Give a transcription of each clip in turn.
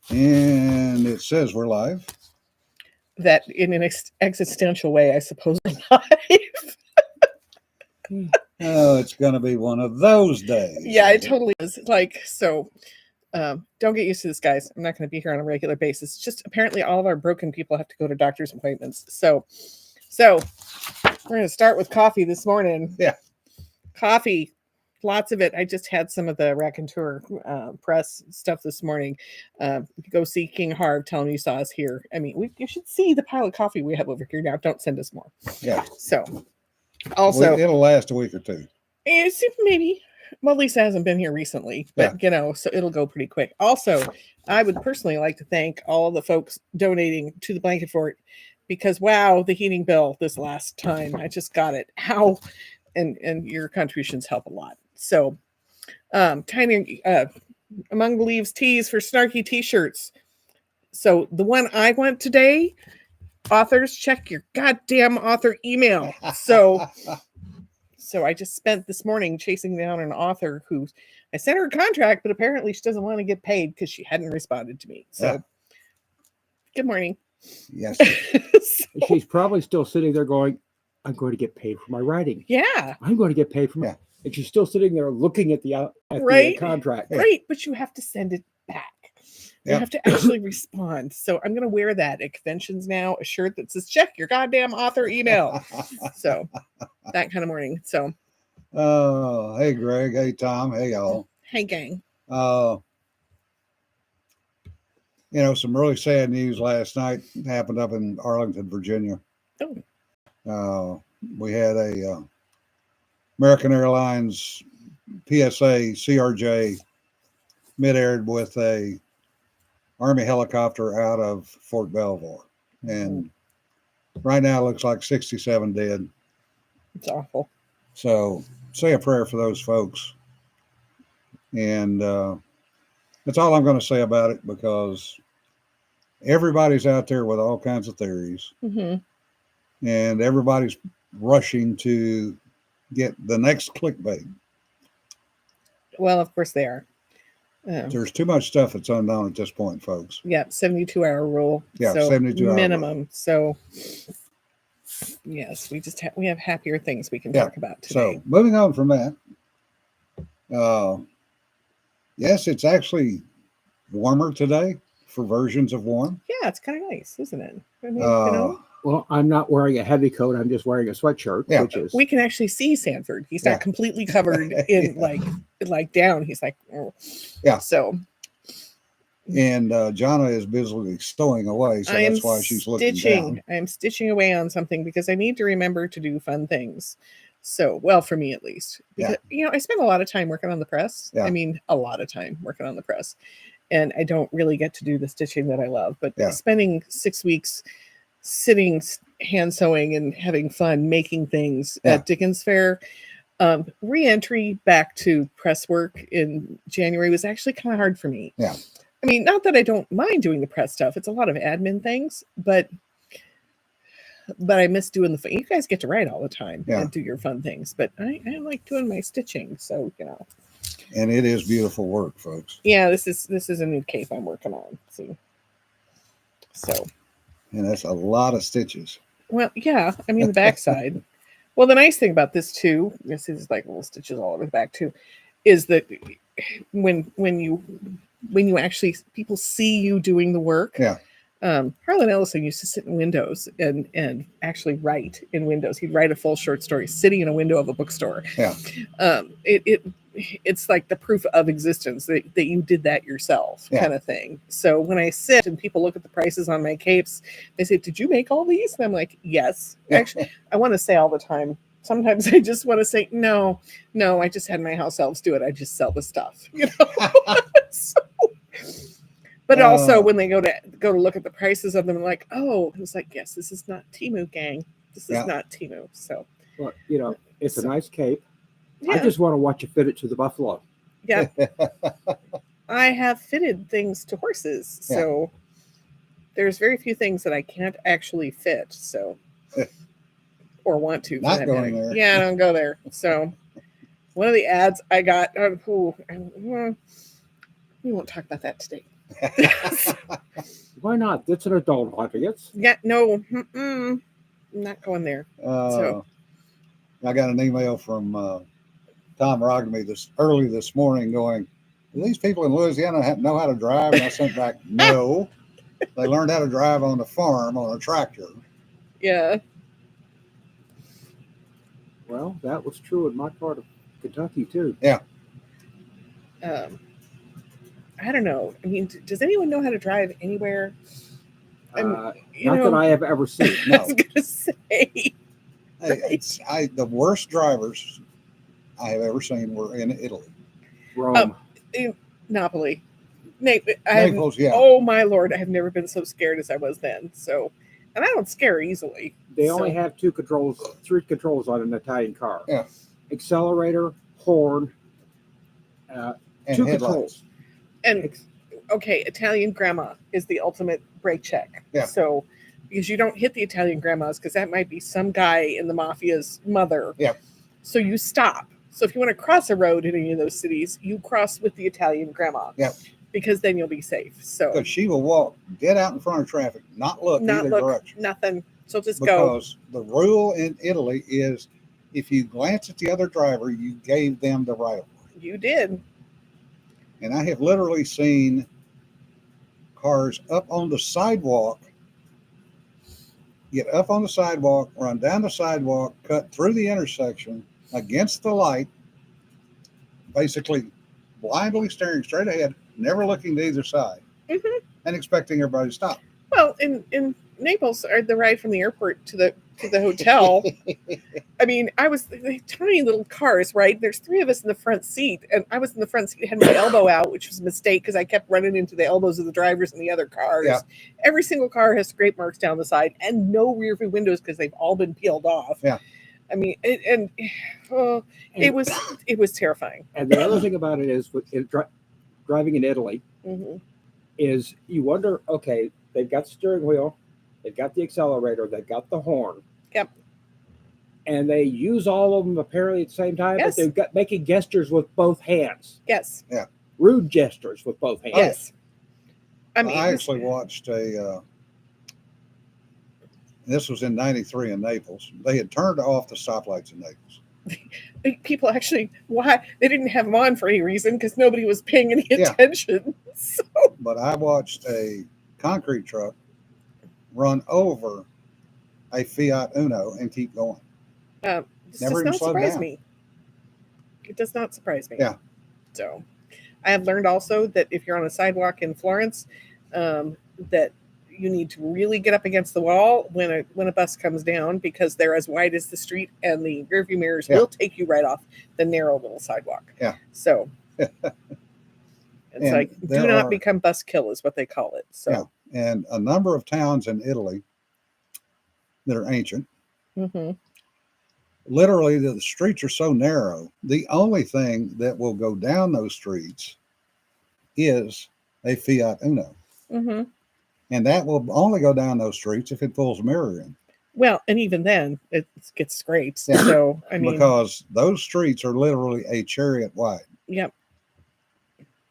And it says we're live. That in an existential way, I suppose, we're live. Oh, it's going to be one of those days. Yeah, it totally is. Like, so don't get used to this, guys. I'm not going to be here on a regular basis. Just apparently all of our broken people have to go to doctor's appointments. So we're going to start with coffee this morning. Yeah. Coffee. Lots of it. I just had some of the Raconteur press stuff this morning. Go see King Harv. Tell him you saw us here. I mean, you should see the pile of coffee we have over here now. Don't send us more. Yeah. So, also, it'll last a week or two. It's maybe. Well, Lisa hasn't been here recently, but so it'll go pretty quick. Also, I would personally like to thank all the folks donating to the Blanket Fort because wow, the heating bill this last time I just got it. How, and your contributions help a lot. So, tiny Among the Leaves tees for snarky t-shirts. So the one I want today, authors, check your goddamn author email. So I just spent this morning chasing down an author who I sent her a contract, but apparently she doesn't want to get paid because she hadn't responded to me. So good morning. Yes. She's probably still sitting there going, I'm going to get paid for my writing. Yeah. I'm going to get paid for my... And she's still sitting there looking at the contract. Right, but you have to send it back. You have to actually respond. So I'm going to wear that at conventions now, a shirt that says, check your goddamn author email. So that kind of morning. So. Oh, hey, Greg. Hey, Tom. Hey, y'all. Hey, gang. Some really sad news last night happened up in Arlington, Virginia. Oh. We had a American Airlines PSA CRJ mid-aired with a Army helicopter out of Fort Belvoir. And right now it looks like 67 dead. It's awful. So say a prayer for those folks. And that's all I'm going to say about it because everybody's out there with all kinds of theories. Mm-hmm. And everybody's rushing to get the next clickbait. Well, of course they are. There's too much stuff that's unknown at this point, folks. Yeah, 72-hour rule. Yeah, so 72-hour minimum. Rule. So yes, we have happier things we can talk about today. So moving on from that, yes, it's actually warmer today for versions of warm. Yeah, it's kind of nice, isn't it? I mean, Well, I'm not wearing a heavy coat. I'm just wearing a sweatshirt. Yeah. Which is... We can actually see Sanford. He's not completely covered in like down. He's like, oh. Yeah. So. And Jonna is busily stowing away, so that's why she's looking down. I'm stitching away on something because I need to remember to do fun things. So, well, for me at least, because I spend a lot of time working on the press. Yeah. I mean, a lot of time working on the press, and I don't really get to do the stitching that I love. But spending 6 weeks sitting hand sewing and having fun making things at Dickens Fair, re-entry back to press work in January was actually kind of hard for me. Yeah. I mean, not that I don't mind doing the press stuff. It's a lot of admin things, but I miss doing the fun. You guys get to write all the time and do your fun things, but I like doing my stitching. So, And it is beautiful work, folks. Yeah, this is a new cape I'm working on. See. So. And that's a lot of stitches. Well, yeah. I mean, the backside. Well, the nice thing about this too, this is like little stitches all over the back too, is that when you actually people see you doing the work. Yeah. Harlan Ellison used to sit in windows and actually write in windows. He'd write a full short story sitting in a window of a bookstore. Yeah. It's like the proof of existence that you did that yourself kind of thing. So when I sit and people look at the prices on my capes, they say, "Did you make all these?" And I'm like, "Yes." Actually, I want to say all the time. Sometimes I just want to say, no, I just had my house elves do it. I just sell the stuff, But also when they go to look at the prices of them, like, oh, it was like, yes, this is not Temu, gang. This is not Temu. So, well, it's a nice cape. Yeah. I just want to watch you fit it to the buffalo. Yeah. I have fitted things to horses. So there's very few things that I can't actually fit. So, or want to. Not going there. Yeah, I don't go there. So one of the ads I got, we won't talk about that today. Why not? It's an adult audience. Yeah, no, I'm not going there. So I got an email from Tom Rogamy early this morning going, do these people in Louisiana know how to drive? And I sent back, no. They learned how to drive on the farm on a tractor. yeah. Well, that was true in my part of Kentucky too. I don't know. I mean, does anyone know how to drive anywhere? Not that I have ever seen. I was gonna say. The worst drivers I have ever seen were in Italy. Rome. Napoli. Naples, yeah. Oh my Lord, I have never been so scared as I was then. So, and I don't scare easily. They only have three controls on an Italian car. Yeah. Accelerator, horn, and two headlights. controls. And okay, Italian grandma is the ultimate brake check. Yeah. So, because you don't hit the Italian grandmas, because that might be some guy in the mafia's mother. Yeah. So you stop. So if you want to cross a road in any of those cities, you cross with the Italian grandma. Yeah. Because then you'll be safe. So because she will walk dead out in front of traffic, not look either direction. Nothing. So just go. Because the rule in Italy is if you glance at the other driver, you gave them the right of way. You did. And I have literally seen cars up on the sidewalk, get up on the sidewalk, run down the sidewalk, cut through the intersection against the light, basically blindly staring straight ahead, never looking to either side, and expecting everybody to stop. Well, in Naples, or the ride from the airport to the hotel, I mean, I was tiny little cars, right? There's three of us in the front seat, and I was in the front seat, had my elbow out, which was a mistake because I kept running into the elbows of the drivers in the other cars. Yeah. Every single car has scrape marks down the side and no rear view windows because they've all been peeled off. Yeah. I mean, it was terrifying. And the other thing about it is, driving in Italy, is you wonder, okay, they've got the steering wheel, they've got the accelerator, they've got the horn. Yep. And they use all of them apparently at the same time, Yes. but they've got making gestures with both hands. Yes. Yeah. Rude gestures with both hands. Yes. I mean, I actually watched this was in '93 in Naples. They had turned off the stoplights in Naples. People actually, why they didn't have them on for any reason because nobody was paying any attention. So. But I watched a concrete truck run over a Fiat Uno and keep going. This does not surprise me. It does not surprise me. Yeah. So, I have learned also that if you're on a sidewalk in Florence, that you need to really get up against the wall when a bus comes down because they're as wide as the street and the rearview mirrors will take you right off the narrow little sidewalk. Yeah. So it's like do not become bus kill is what they call it. So and a number of towns in Italy that are ancient. Literally, the streets are so narrow. The only thing that will go down those streets is a Fiat Uno. And that will only go down those streets if it pulls a mirror in. Well, and even then, it gets scrapes. Yeah. So, I mean... Because those streets are literally a chariot wide. Yep.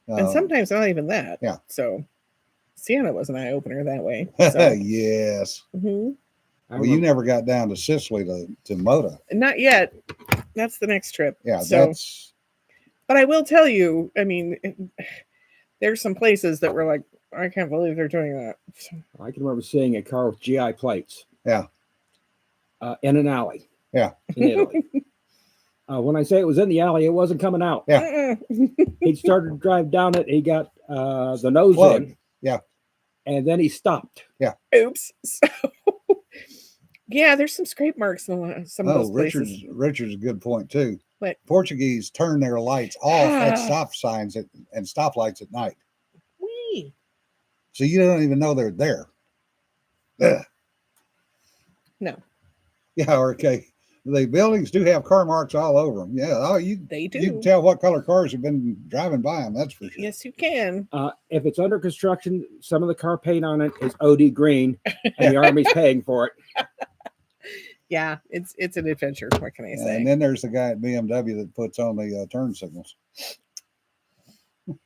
And sometimes not even that. Yeah. So, Siena was an eye-opener that way. So. Yes. Well, you never got down to Sicily to Moda. Not yet. That's the next trip. Yeah, so, but I will tell you, I mean, there's some places that were like, I can't believe they're doing that. I can remember seeing a car with GI plates. Yeah. In an alley. Yeah. In Italy. When I say it was in the alley, it wasn't coming out. Yeah. He started to drive down it. He got the nose in. Yeah. And then he stopped. Yeah. Oops. So, yeah, there's some scrape marks in some of those places. Richard's a good point too. What? Portuguese turn their lights off at stop signs and stoplights at night. Wee. So you don't even know they're there. Ugh. No. Yeah, okay. The buildings do have car marks all over them. Yeah, they do. You can tell what color cars have been driving by them. That's for sure. Yes, you can. If it's under construction, some of the car paint on it is OD green, and the Army's paying for it. Yeah, it's an adventure. What can I say? And then there's the guy at BMW that puts on the turn signals.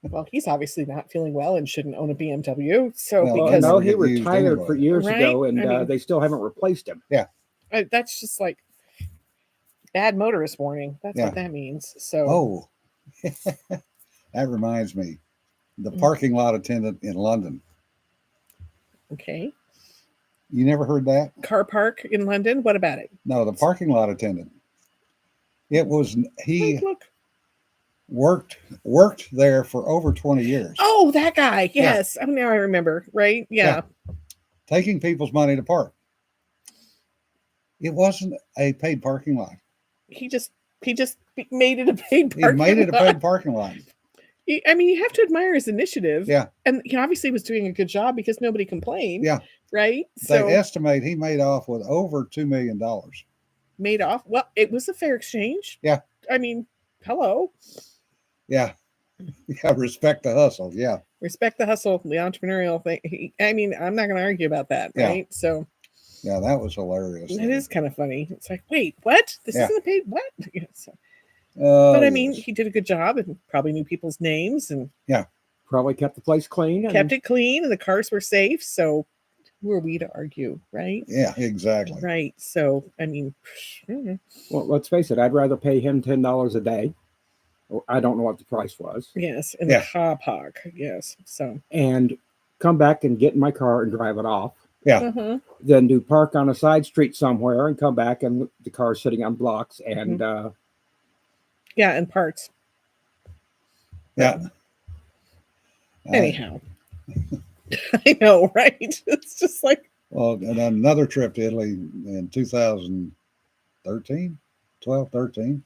Well, he's obviously not feeling well and shouldn't own a BMW. So Well, because no, never he get used retired anyway. for years Right? ago, and I mean- they still haven't replaced him. that's just like bad motorist warning. That's Yeah. what that means. So Oh, that reminds me. The Mm. parking lot attendant in London. okay. You never heard that? Car park in London. What about it? No, the parking lot attendant. It was he Look. worked there for over 20 years, Oh, that guy. Yeah. Yes. Oh, now I remember. Right? Yeah. taking people's money to park. It wasn't a paid parking lot. He just made it a paid He parking made it a lot. paid parking lot. I mean, you have to admire his initiative. Yeah. And he obviously was doing a good job because nobody complained. Yeah. Right? They So estimate he made off with over $2 million. made off. Well, it was a fair exchange. Yeah. I mean, hello. Yeah. Yeah. Respect the hustle. Yeah. Respect the hustle, the entrepreneurial thing. I mean, I'm not going to argue about that. Yeah. Right? So Yeah. That was hilarious. it is kind of funny. It's like, wait, what? This Yeah. isn't a paid what? Yeah, so, but I mean, Yes. he did a good job and probably knew people's names and Probably kept the place clean. And kept it clean and the cars were safe. So who are we to argue? Right? Yeah, exactly. Right. So, I mean, mm, Well, let's face it. I'd rather pay him $10 a day. Or I don't know what the price was, yes. In Yeah. the car park. Yes. So, and come back and get in my car and drive it off. Yeah. mhm. Then do park on a side street somewhere and come back and the car's sitting on blocks. And Yeah. And parts. Yeah. Anyhow. I know, right? It's just like, Well, and another trip to Italy in 2013, 12, 13.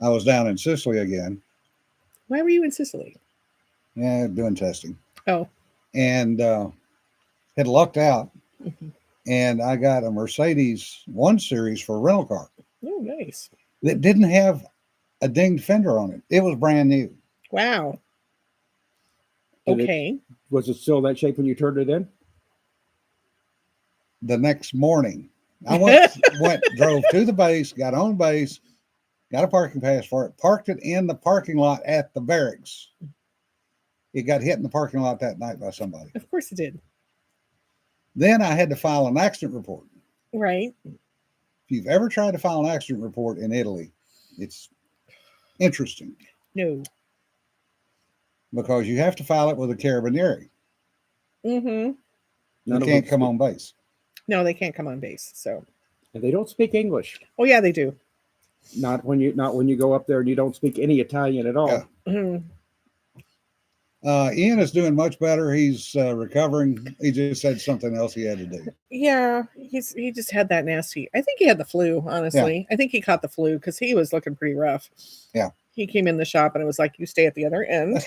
I was down in Sicily again, why were you in Sicily? doing testing, Oh. and had lucked out, Mhm. and I got a Mercedes 1 Series for a rental car Oh, nice. that didn't have a dinged fender on it. It was brand new. Wow. Did it- Okay. was it still that shape when you turned it in? The next morning, I drove to the base, got on base, got a parking pass for it, parked it in the parking lot at the barracks. It got hit in the parking lot that night by somebody. Of course it did. Then I had to file an accident report. Right. If you've ever tried to file an accident report in Italy, it's interesting No. because you have to file it with a carabinieri. Mm-hmm. You None of can't them come speak- on base. No, they can't come on base. So, And they don't speak English. oh yeah, they do. Not when you go up there and you don't speak any Italian at all. Yeah. Mhm. Ian is doing much better. He's recovering. He just had something else he had to do. Yeah, he just had that nasty. I think he had the flu. Honestly, I think he caught the flu because he was looking pretty rough. Yeah. He came in the shop and it was like, you stay at the other end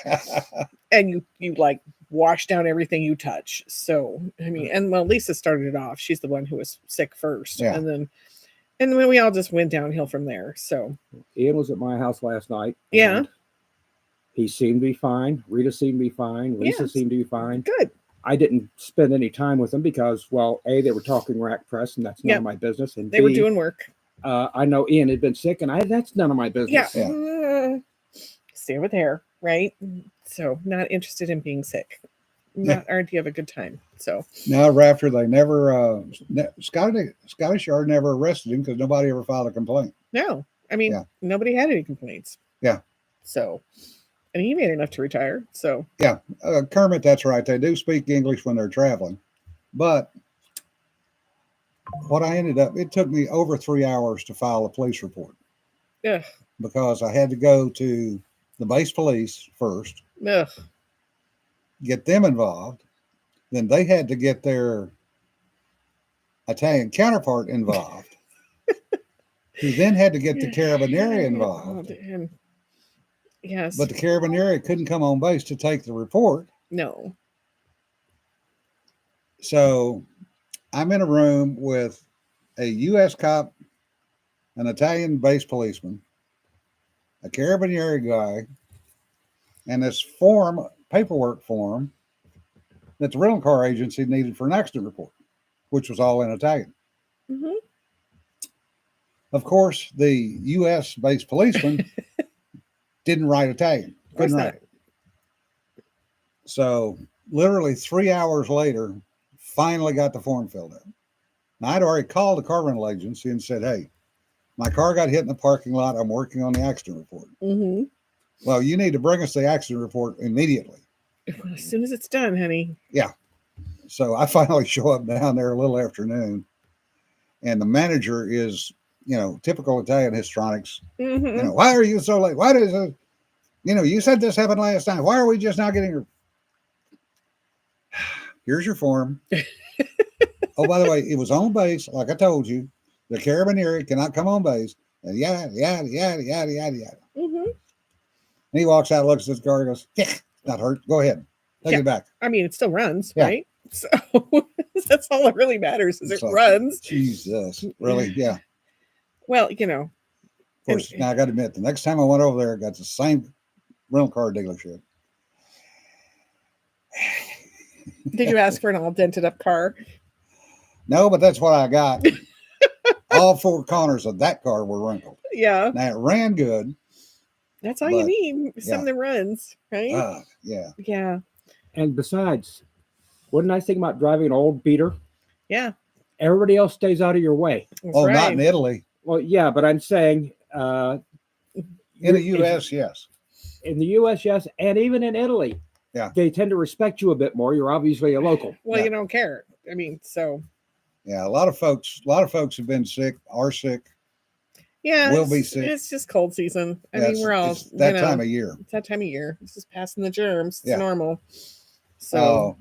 and you like wash down everything you touch. So I mean, and well, Lisa started it off. She's the one who was sick first, Yeah. and then we all just went downhill from there. So Ian was at my house last night. Yeah. and he seemed to be fine. Rita seemed to be fine. Lisa Yes. seemed to be fine. good. I didn't spend any time with them because, well, A, they were talking rack press, and that's none Yeah. of my business. And They were B, doing work. I know Ian had been sick, and that's none of my business. Yeah. Yeah. Stay over there, right? So not interested in being sick. Not or do you have a good time? So Now, Raptor, they never, Scottish Yard never arrested him because nobody ever filed a complaint. no, I mean Yeah. nobody had any complaints. Yeah. So, and he made enough to retire. So Yeah, Kermit, that's right. They do speak English when they're traveling. But what I ended up, it took me over 3 hours to file a police report ugh, because I had to go to the base police first, ugh. get them involved. Then they had to get their Italian counterpart involved, who then had to get the carabinieri involved. And yes, But the carabinieri couldn't come on base to take the report. no. So I'm in a room with a U.S. cop, an Italian base policeman, a carabinieri guy, and this paperwork form that the rental car agency needed for an accident report, which was all in Italian. Hmm. Of course, the U.S. based policeman didn't write Italian. Of Couldn't write. So literally 3 hours later, finally got the form filled out. Now, I'd already called the car rental agency and said, hey, my car got hit in the parking lot. I'm working on the accident report. Mm-hmm. Well, you need to bring us the accident report immediately. As soon as it's done, honey. Yeah. So I finally show up down there a little afternoon, and the manager is, typical Italian histrionics. Mm-hmm. Why are you so late? Why does it, you said this happened last time. Why are we just now getting your... Here's your form. Oh, by the way, it was on base, like I told you. The carabinieri cannot come on base, and yada, yada, yada, yada, yada, yada. Mm-hmm. And he walks out, looks at his car, and goes, yeah, not hurt. Go ahead. Take it back. I mean, it still runs, Yeah. right? So that's all that really matters is it like, runs. Jesus. Really? Yeah. Well, Of course, now I got to admit, the next time I went over there, I got the same rental car dealership. Did you ask for an all dented up car? No, but that's what I got. All four corners of that car were wrinkled. Yeah. Now, it ran good. That's all you need. Something that runs, right? Yeah. Yeah. And besides, what a nice thing about driving an old beater. Yeah. Everybody else stays out of your way. That's Not right. in Italy. Well, yeah, but I'm saying in the U.S., yes. In the U.S., yes, and even in Italy, they tend to respect you a bit more. You're obviously a local. Well, you don't care. I mean, so. Yeah, a lot of folks have been sick, are sick. Yeah, will be sick. It's just cold season. I mean, we're all it's that time of year. It's that time of year. It's just passing the germs. It's Yeah. normal. So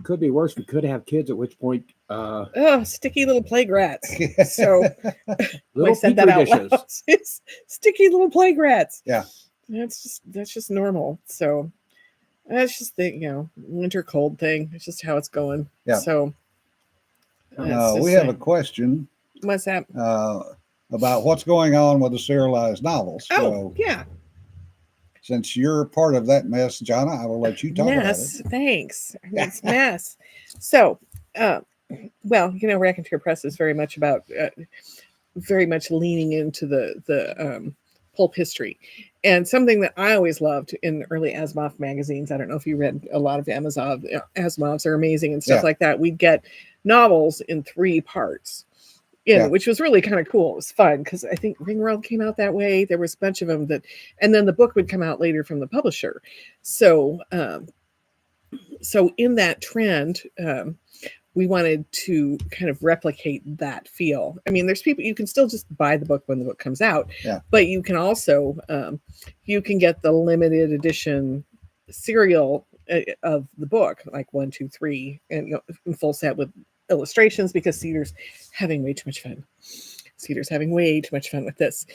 could be worse. We could have kids, at which point sticky little plague rats. So little I said that out dishes. loud. It's sticky little plague rats. Yeah. That's just normal. So that's just the winter cold thing. It's just how it's going. Yeah. So we have a question. What's that? About what's going on with the serialized novels. Oh, yeah. Since you're part of that mess, Jonna, I will let you talk about it. Yes, thanks. It's mess. So, Raconteur Press is very much about, very much leaning into the pulp history. And something that I always loved in early Asimov magazines, I don't know if you read a lot of Asimovs are amazing and stuff like that. We'd get novels in 3 parts. Which was really kind of cool. It was fun because I think Ringworld came out that way. There was a bunch of them and then the book would come out later from the publisher. So, in that trend, we wanted to kind of replicate that feel. I mean, there's people, you can still just buy the book when the book comes out, but you can also, you can get the limited edition serial of the book, like 1, 2, 3, and in full set with illustrations, because Cedar's having way too much fun. Cedar's having way too much fun with this.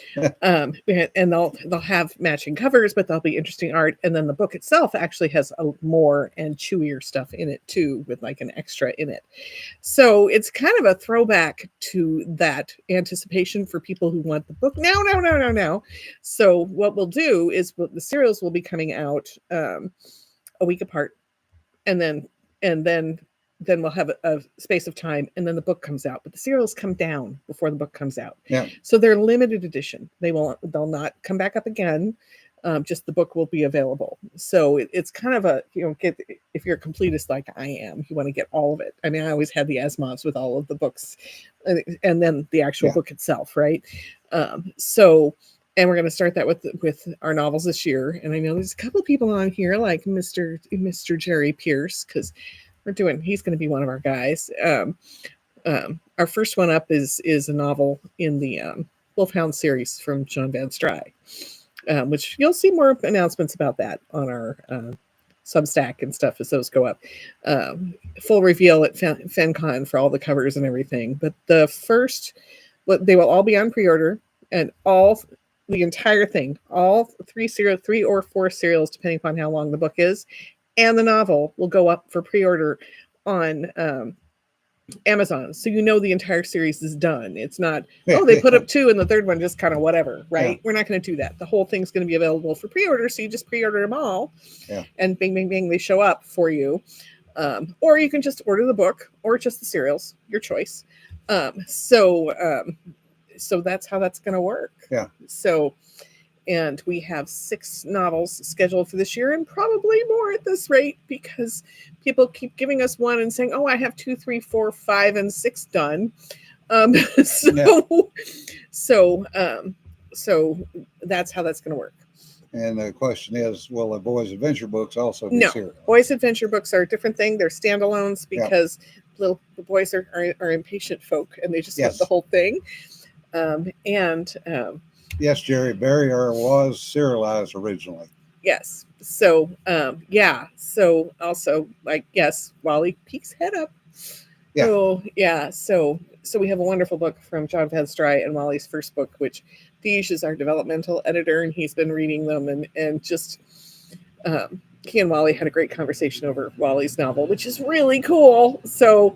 And they'll have matching covers, but there'll be interesting art. And then the book itself actually has more and chewier stuff in it too, with like an extra in it. So it's kind of a throwback to that anticipation for people who want the book now. So what we'll do is the serials will be coming out a week apart, and then we'll have a space of time, and then the book comes out. But the serials come down before the book comes out. Yeah. So they're limited edition. They'll not come back up again. Just the book will be available. So it's kind of a, if you're a completist like I am, you want to get all of it. I mean, I always had the Asimovs with all of the books, and then the actual book itself, right? And we're going to start that with our novels this year. And I know there's a couple of people on here like Mr. Jerry Pierce, because he's going to be one of our guys. Our first one up is a novel in the Wolfhound series from John Van Stry, which you'll see more announcements about that on our Substack and stuff as those go up. Full reveal at FenCon for all the covers and everything. But they will all be on pre-order, and the entire thing, all 3 or 4 serials, depending upon how long the book is, and the novel will go up for pre-order on Amazon. So the entire series is done. It's not, they put up 2 and the third one just kind of whatever, right? Yeah. We're not going to do that. The whole thing's going to be available for pre-order. So you just pre-order them all, and bing, bing, bing, they show up for you. Or you can just order the book or just the serials, your choice. So that's how that's going to work. Yeah. So And we have 6 novels scheduled for this year, and probably more at this rate, because people keep giving us one and saying, "Oh, I have 2, 3, 4, 5, and 6 done." So, Yeah. so that's how that's going to work. And the question is, will the boys' adventure books also be No, serialized? boys' adventure books are a different thing. They're standalones because the boys are impatient folk, and they just want the whole thing. Yes, Jerry, Barrier was serialized originally. Yes. So So also, like, yes, Wally peeks head up. Yeah. Oh yeah. So we have a wonderful book from John Fenstry and Wally's first book, which Deej is our developmental editor, and he's been reading them and just he and Wally had a great conversation over Wally's novel, which is really cool. So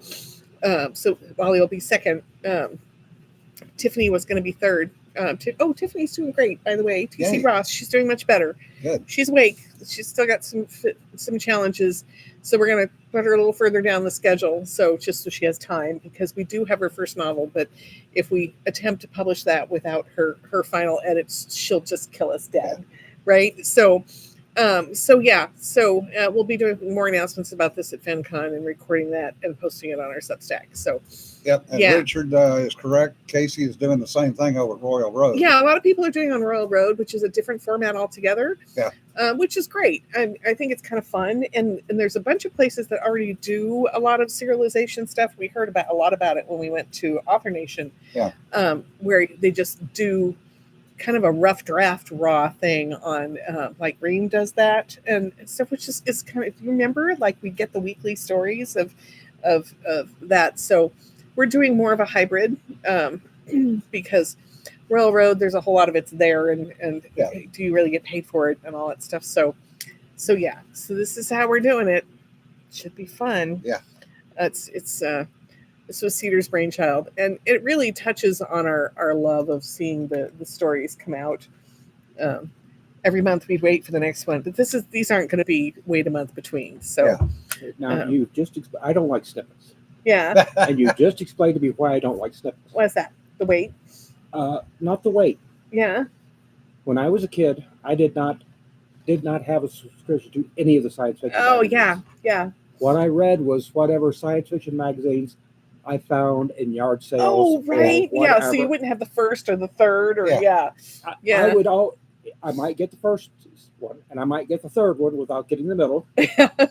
Wally will be second. Tiffany was going to be third. Tiffany's doing great, by the way. TC Yay. Ross, she's doing much better. Good. She's awake. She's still got some challenges, so we're going to put her a little further down the schedule, so just so she has time, because we do have her first novel, but if we attempt to publish that without her final edits, she'll just kill us dead, right? So we'll be doing more announcements about this at FenCon and recording that and posting it on our Substack. So. Yep, and Richard is correct. Casey is doing the same thing over at Royal Road. Yeah, a lot of people are doing on Royal Road, which is a different format altogether. Yeah, which is great. I think it's kind of fun, and there's a bunch of places that already do a lot of serialization stuff. We heard a lot about it when we went to Author Nation. Yeah, where they just do kind of a rough draft raw thing on like Ream does that and stuff, which is kind of, if you remember, like we get the weekly stories of that. So we're doing more of a hybrid because Royal Road, there's a whole lot of it's there, and do you really get paid for it and all that stuff? So this is how we're doing it. Should be fun. Yeah, this was Cedar's brainchild, and it really touches on our love of seeing the stories come out. Every month we wait for the next one, but these aren't going to be wait a month between. So now you just I don't like snippets. Yeah. And you just explained to me why I don't like snippets. What's that? The wait? Not the wait. Yeah. When I was a kid, I did not have a subscription to any of the science fiction magazines. Yeah. What I read was whatever science fiction magazines I found in yard sales. Oh, right. Yeah. So you wouldn't have the first or the third or I might get the first one and I might get the third one without getting the middle.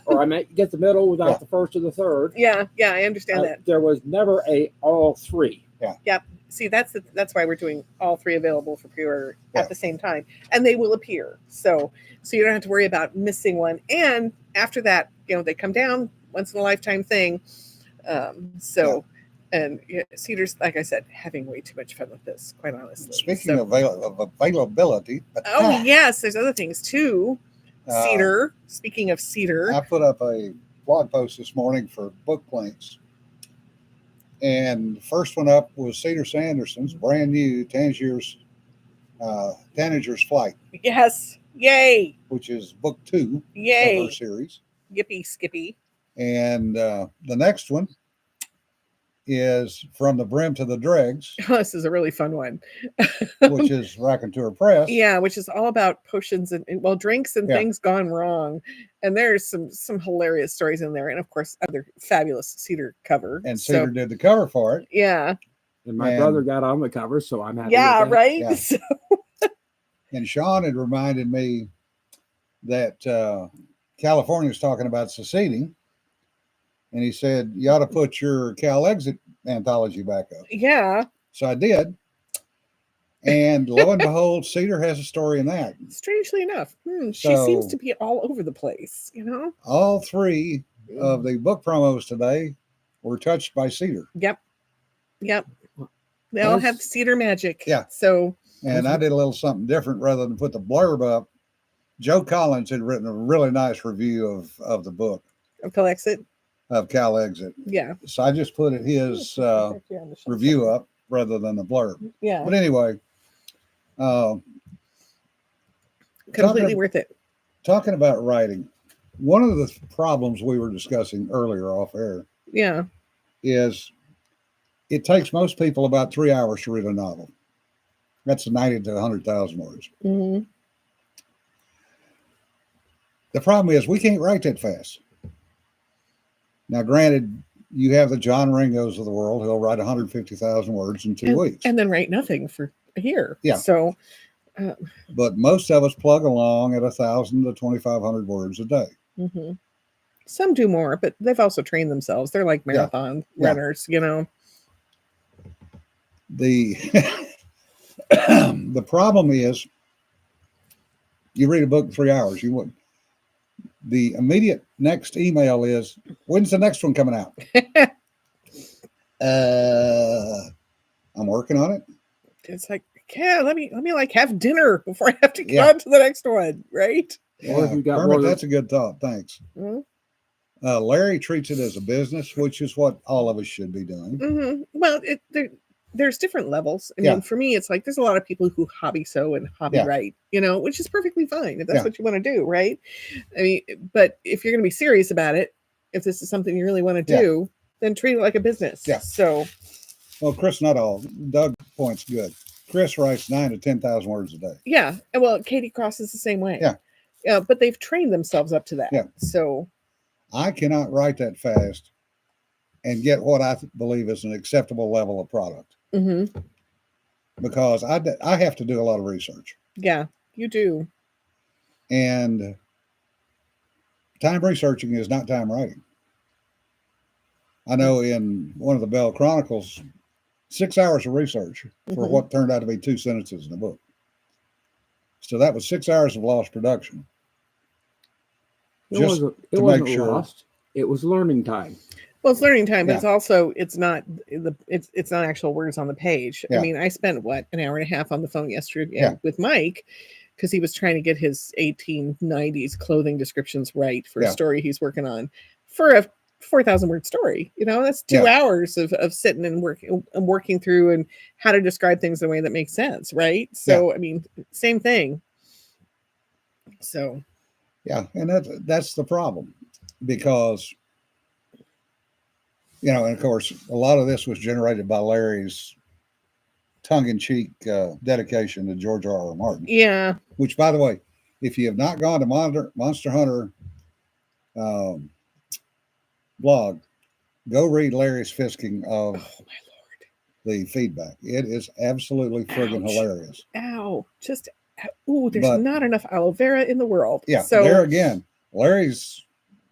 Or I might get the middle without the first or the third. Yeah, I understand that. There was never all three. Yeah. Yep. See, that's why we're doing all three available for pre-order at the same time, and they will appear. So you don't have to worry about missing one. And after that, they come down, once in a lifetime thing. And Cedar's, like I said, having way too much fun with this, quite honestly. Speaking of availability. Yes, there's other things too. Cedar. Speaking of Cedar, I put up a blog post this morning for book links. And the first one up was Cedar Sanderson's brand new Tanagers Flight. Yes. Yay. Which is book 2 of her series. Yippee skippy. And the next one is From the Brim to the Dregs. Oh, this is a really fun one. Which is Raconteur Press. Yeah, which is all about potions and drinks and things gone wrong. And there's some hilarious stories in there. And of course, other fabulous Cedar cover. And Cedar did the cover for it. Yeah. And my brother got on the cover, so I'm happy. Yeah, with that. right. Yeah. So. And Sean had reminded me that California is talking about seceding. And he said, you ought to put your Cal Exit anthology back up. Yeah. So I did. And lo and behold, Cedar has a story in that. Strangely enough. She seems to be all over the place, All 3 of the book promos today were touched by Cedar. Yep. They all have Cedar magic. Yeah. So. And I did a little something different rather than put the blurb up. Joe Collins had written a really nice review of the book. Of Cal Exit? Of Cal Exit. Yeah. So I just put his review up rather than the blurb. Yeah. But anyway. Completely worth it. Talking about writing, one of the problems we were discussing earlier off air. Yeah. Is it takes most people about 3 hours to read a novel. That's 90 to 100,000 words. Mm-hmm. The problem is we can't write that fast. Now, granted, you have the John Ringos of the world who'll write 150,000 words in 2 weeks. And then write nothing for a year. Yeah. So, but most of us plug along at 1,000 to 2,500 words a day. Mm-hmm. Some do more, but they've also trained themselves. They're like marathon runners, you know. The the problem is, you read a book in 3 hours. You wouldn't. The immediate next email is, when's the next one coming out? I'm working on it. It's like, yeah, let me like have dinner before I have to get on to the next one, right? Yeah, Kermit, that's a good thought. Thanks. Mm-hmm. Larry treats it as a business, which is what all of us should be doing. Mm-hmm. Well, there's different levels. I mean, for me, it's like there's a lot of people who hobby sew and hobby write, you know, which is perfectly fine if that's what you want to do, right? I mean, but if you're going to be serious about it, if this is something you really want to do, then treat it like a business. Yeah. So, well, Chris, not all. Doug point's good. Chris writes 9,000 to 10,000 words a day. Yeah. Well, Katie Cross is the same way. Yeah. But they've trained themselves up to that. Yeah. So I cannot write that fast and get what I believe is an acceptable level of product. Mm-hmm. Because I have to do a lot of research. Yeah, you do. And time researching is not time writing. I know in one of the Bell Chronicles, 6 hours of research for what turned out to be 2 sentences in the book. So that was 6 hours of lost production. It wasn't lost. It was learning time. Well, it's learning time, but it's not actual words on the page. Yeah. I mean, I spent an hour and a half on the phone yesterday with Mike because he was trying to get his 1890s clothing descriptions right for a story he's working on for a 4,000 word story. You know, that's 2 hours of sitting and working through and how to describe things in a way that makes sense, right? So, I mean, same thing. So, yeah, and that's the problem because, you know, and of course, a lot of this was generated by Larry's tongue-in-cheek dedication to George R.R. Martin. Yeah. Which, by the way, if you have not gone to Monster Hunter blog, go read Larry's fisking of the feedback. It is absolutely friggin' hilarious. Ow. Just, there's not enough aloe vera in the world. Yeah, so there again, Larry's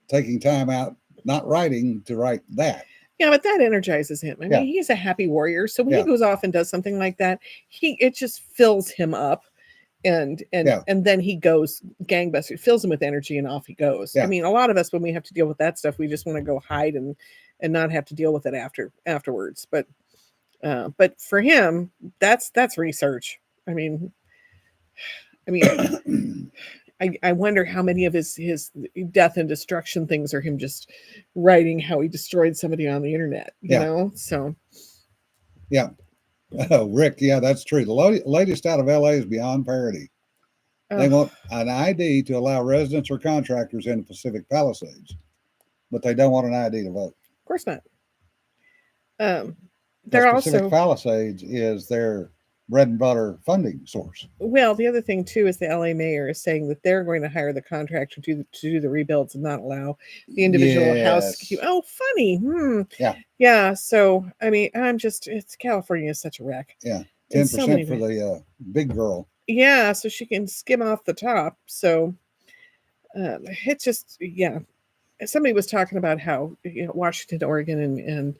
taking time out, not writing, to write that. Yeah, but that energizes him. I mean, he's a happy warrior. So when he goes off and does something like that, it just fills him up. And then he goes gangbusters, fills him with energy, and off he goes. I mean, a lot of us, when we have to deal with that stuff, we just want to go hide and not have to deal with it afterwards. But for him, that's research. I mean, I wonder how many of his death and destruction things are him just writing how he destroyed somebody on the internet, you know? So. Yeah. Oh, Rick. Yeah, that's true. The latest out of LA is beyond parody. They want an ID to allow residents or contractors in the Pacific Palisades, but they don't want an ID to vote. Of course not. Pacific Palisades is their bread and butter funding source. Well, the other thing too is the LA mayor is saying that they're going to hire the contractor to do the rebuilds and not allow the individual house. Oh, funny. Yeah. So I mean, it's California is such a wreck. Yeah, 10% for the big girl. Yeah, so she can skim off the top. So it's just Somebody was talking about how Washington, Oregon,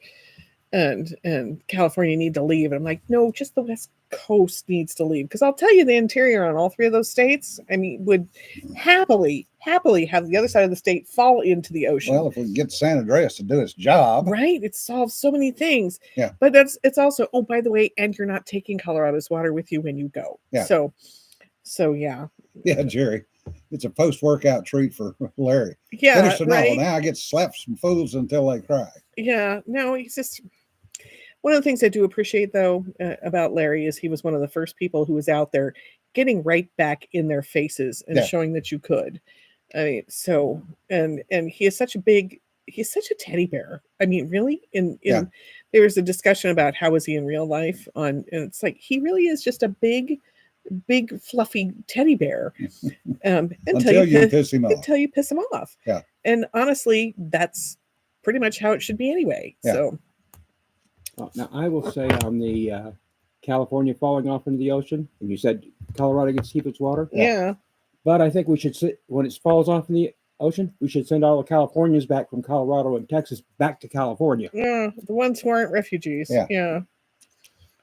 and California need to leave. And I'm like, no, just the West Coast needs to leave. Because I'll tell you, the interior on all three of those states, I mean, would happily have the other side of the state fall into the ocean. Well, if we can get San Andreas to do its job. Right. It solves so many things. Yeah. But it's also, by the way, and you're not taking Colorado's water with you when you go. Yeah. So yeah. Yeah, Jerry. It's a post-workout treat for Larry. Yeah. Finish the novel. Now I get to slap some fools until they cry. Yeah. No, he's just... One of the things I do appreciate, though, about Larry is he was one of the first people who was out there getting right back in their faces and showing that you could. I mean, so, and he is he's such a teddy bear. I mean, really, there was a discussion about how is he in real life and it's like, he really is just a big big fluffy teddy bear Until you piss him off. Until you piss him off. Yeah. And honestly, that's pretty much how it should be anyway. Yeah. So now I will say on the California falling off into the ocean, and you said Colorado gets to keep its water. yeah. But I think we should when it falls off in the ocean, we should send all the Californians back from Colorado and Texas back to California. Yeah, the ones who aren't refugees. Yeah. Yeah.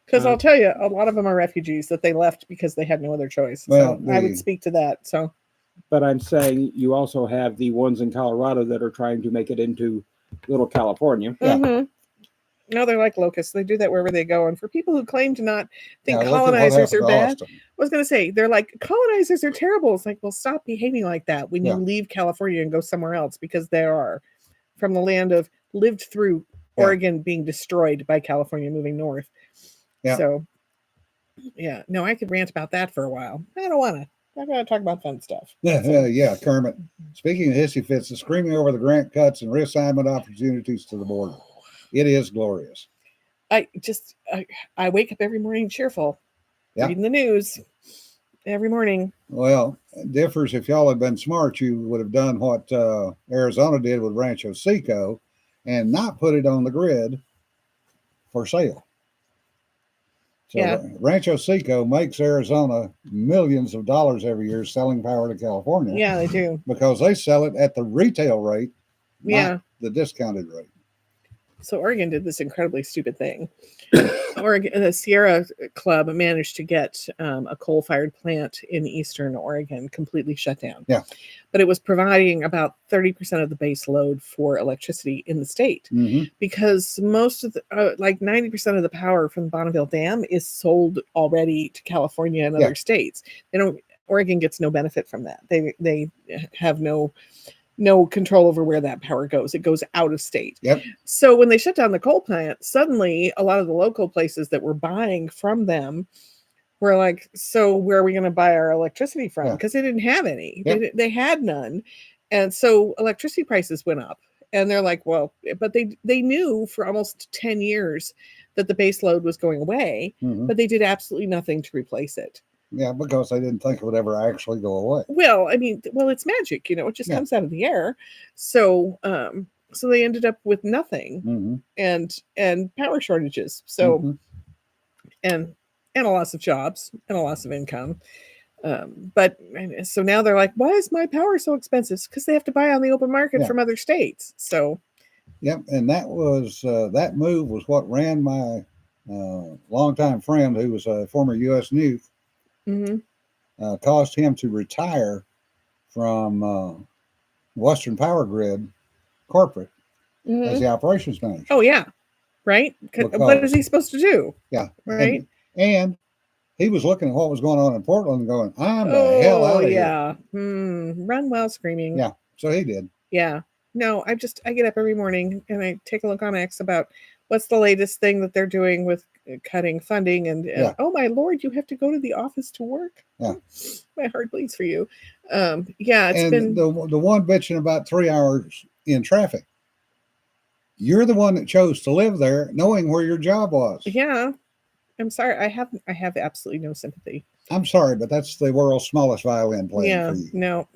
Because I'll tell you, a lot of them are refugees that they left because they had no other choice. Well, so I would speak to that. So, but I'm saying you also have the ones in Colorado that are trying to make it into Little California. Yeah. Mm-hmm. No, they're like locusts. They do that wherever they go. And for people who claim to not think Yeah, look at what colonizers are happened to bad, Austin. I was going to say, they're like, colonizers are terrible. It's like, well, stop behaving like that when you Yeah. leave California and go somewhere else, because they are from the land of lived through Yeah. Oregon being destroyed by California moving north. Yeah. So, yeah, no, I could rant about that for a while. I don't want to. I'm going to talk about fun stuff. Yeah, Kermit. Speaking of hissy fits, the screaming over the grant cuts and reassignment opportunities to the border. It is glorious. I wake up every morning cheerful, reading the news every morning. Well, it differs. If y'all had been smart, you would have done what Arizona did with Rancho Seco and not put it on the grid for sale. So Rancho Seco makes Arizona millions of dollars every year selling power to California. Yeah, they do. Because they sell it at the retail rate, not the discounted rate. So Oregon did this incredibly stupid thing. Oregon, the Sierra Club managed to get a coal-fired plant in eastern Oregon completely shut down. Yeah. But it was providing about 30% of the base load for electricity in the state, because most of the, like 90% of the power from the Bonneville Dam is sold already to California and other states. Oregon gets no benefit from that. They have no control over where that power goes. It goes out of state. Yep. So when they shut down the coal plant, suddenly a lot of the local places that were buying from them were like, so where are we going to buy our electricity from? Because they didn't have any. Yep. They had none. And so electricity prices went up. And they're like, well, but they knew for almost 10 years that the base load was going away, but they did absolutely nothing to replace it. Yeah, because they didn't think it would ever actually go away. Well, I mean, it's magic, it just comes out of the air. So, so they ended up with nothing and power shortages. So, and a loss of jobs and a loss of income. But so now they're like, why is my power so expensive? Because they have to buy on the open market from other states. So, yep. And that was that move was what ran my longtime friend, who was a former U.S. Nuke, caused him to retire from Western Power Grid corporate as the operations manager. Oh, yeah. Right? What is he supposed to do? Yeah. Right. And he was looking at what was going on in Portland and going, I'm the hell out of here. Run while screaming. Yeah. So he did. Yeah. No, I get up every morning and I take a look on X about what's the latest thing that they're doing with cutting funding. And oh my Lord, you have to go to the office to work. Yeah. My heart bleeds for you. It's been the one bitching about 3 hours in traffic. You're the one that chose to live there knowing where your job was. Yeah. I'm sorry. I have absolutely no sympathy. I'm sorry, but that's the world's smallest violin playing for you. No.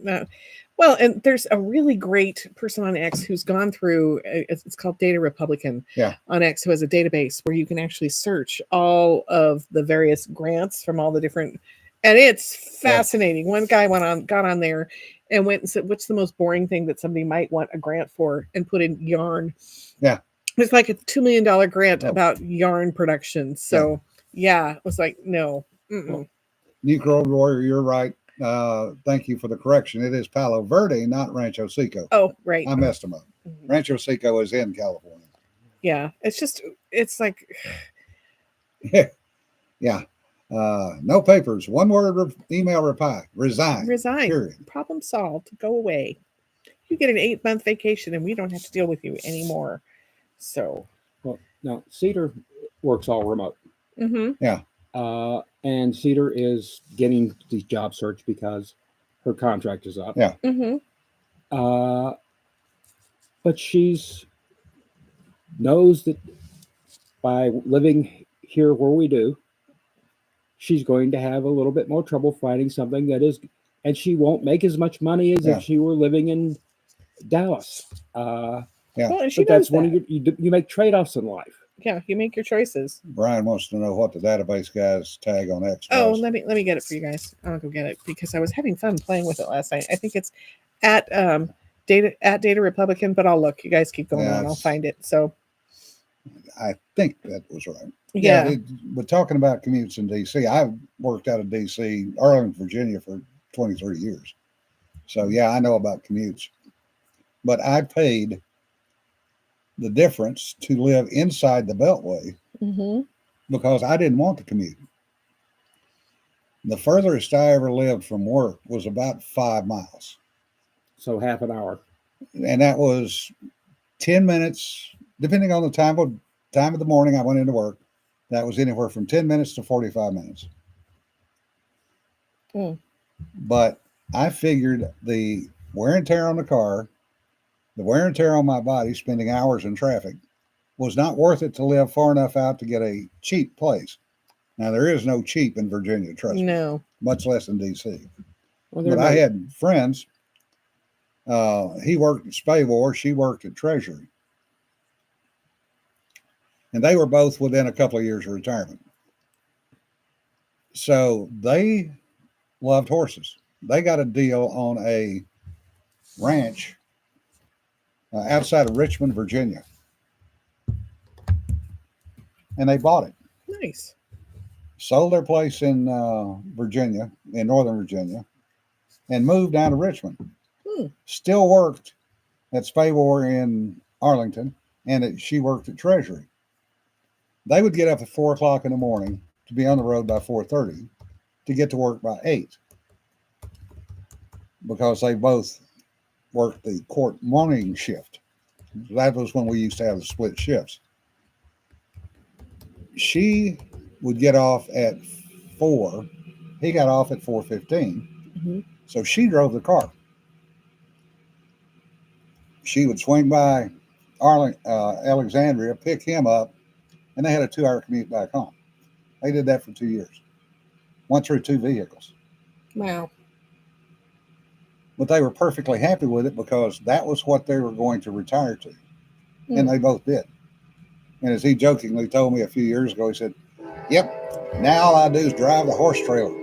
Well, and there's a really great person on X who's gone through, it's called Data Republican on X, who has a database where you can actually search all of the various grants from all the different, and it's fascinating. One guy got on there and went and said, what's the most boring thing that somebody might want a grant for, and put in yarn. Yeah. It's like a $2 million grant about yarn production. So it was like, no. Nuke Road Warrior, you're right. Thank you for the correction. It is Palo Verde, not Rancho Seco. Oh, right. I messed them up. Rancho Seco is in California. Yeah. It's like. Yeah. No papers. One word email reply. Resign. Period. Problem solved. Go away. You get an 8-month vacation and we don't have to deal with you anymore. So. Well, now Cedar works all remote. Yeah. And Cedar is getting the job search because her contract is up. Yeah. But she's knows that by living here where we do, she's going to have a little bit more trouble finding something that is, and she won't make as much money as if she were living in Dallas. Well, and she But that's knows one that. of you make trade-offs in life. Yeah, you make your choices. Brian wants to know what the database guy's tag on X Oh, was. let me get it for you guys. I'll go get it because I was having fun playing with it last night. I think it's at Data Republican, but I'll look. You guys keep going on. I'll find it. So I think that was right. Yeah. But talking about commutes in DC, I've worked out of DC, Arlington, Virginia for 23 years. So yeah, I know about commutes. But I paid the difference to live inside the Beltway because I didn't want to commute. The furthest I ever lived from work was about 5 miles. So half an hour. And that was 10 minutes, depending on the time of the morning I went into work. That was anywhere from 10 minutes to 45 minutes. But I figured the wear and tear on the car, the wear and tear on my body, spending hours in traffic, was not worth it to live far enough out to get a cheap place. Now, there is no cheap in Virginia, trust me. No. Much less in D.C. Well, but I had friends. He worked at Spavor. She worked at Treasury. And they were both within a couple of years of retirement. So they loved horses. They got a deal on a ranch outside of Richmond, Virginia. And they bought it. Nice. Sold their place in Virginia, in Northern Virginia, and moved down to Richmond. Still worked at Spavor in Arlington, and she worked at Treasury. They would get up at 4 o'clock in the morning to be on the road by 4:30 to get to work by 8 because they both worked the court morning shift. That was when we used to have the split shifts. She would get off at 4. He got off at 4:15. So she drove the car. She would swing by Alexandria, pick him up, and they had a 2-hour commute back home. They did that for 2 years. Went through 2 vehicles. Wow. But they were perfectly happy with it because that was what they were going to retire to. And they both did. And as he jokingly told me a few years ago, he said, "Yep, now all I do is drive the horse trailer."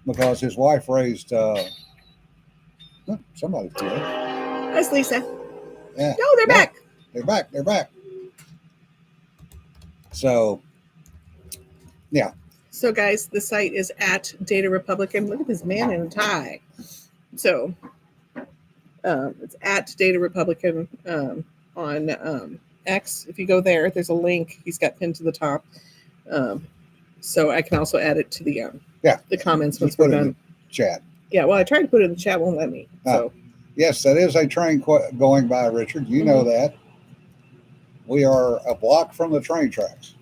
Because his wife raised somebody's here. That's Lisa. Yeah. No, they're back. They're back. So, yeah. So, guys, the site is at Data Republican. Look at this man in a tie. So, it's at Data Republican on X. If you go there, there's a link. He's got pinned to the top. So I can also add it to the comments once we're done. Chat. Yeah, well, I tried to put it in the chat, won't let me. So yes, that is a train going by, Richard. You know that. We are a block from the train tracks.